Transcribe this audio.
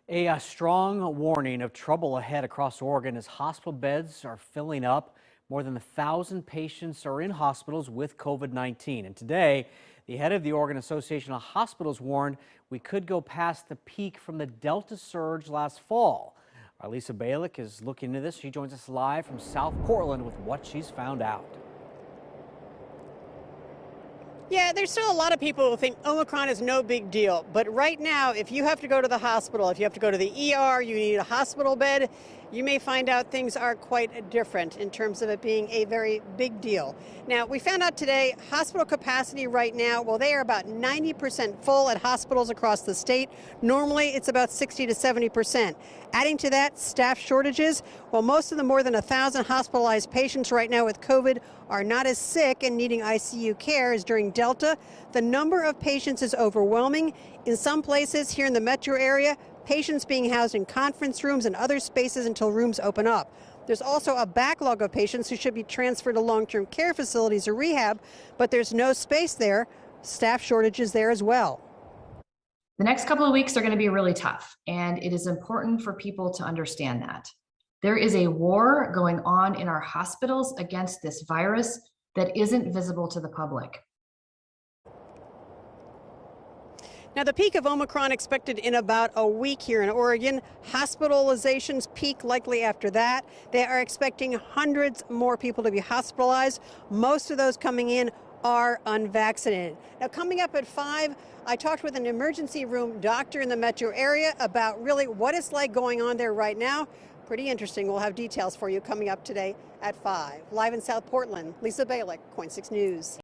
A strong warning of trouble ahead across Oregon as hospital beds are filling up. More than 1,000 patients are in hospitals with COVID-19. And today, the head of the Oregon Association of Hospitals warned we could go past the peak from the Delta surge last fall. Our Lisa Balick is looking into this. She joins us live from South Portland with what she's found out. Yeah, there's still a lot of people who think Omicron is no big deal. But right now, if you have to go to the hospital, if you have to go to the ER, you need a hospital bed, you may find out things are quite different in terms of it being a very big deal. Now, we found out today hospital capacity right now, well, they are about 90% full at hospitals across the state. Normally, it's about 60 to 70%. Adding to that, staff shortages. Well, most of the more than 1,000 hospitalized patients right now with COVID are not as sick and needing ICU care as during Delta. The number of patients is overwhelming. In some places here in the metro area, patients being housed in conference rooms and other spaces until rooms open up. There's also a backlog of patients who should be transferred to long-term care facilities or rehab, but there's no space there. Staff shortages there as well. The next couple of weeks are going to be really tough, and it is important for people to understand that. There is a war going on in our hospitals against this virus that isn't visible to the public. Now, the peak of Omicron expected in about a week here in Oregon. Hospitalizations peak likely after that. They are expecting hundreds more people to be hospitalized. Most of those coming in are unvaccinated. Now, coming up at 5, I talked with an emergency room doctor in the metro area about really what it's like going on there right now. Pretty interesting. We'll have details for you coming up today at 5. Live in South Portland, Lisa Balick, KOIN 6 News.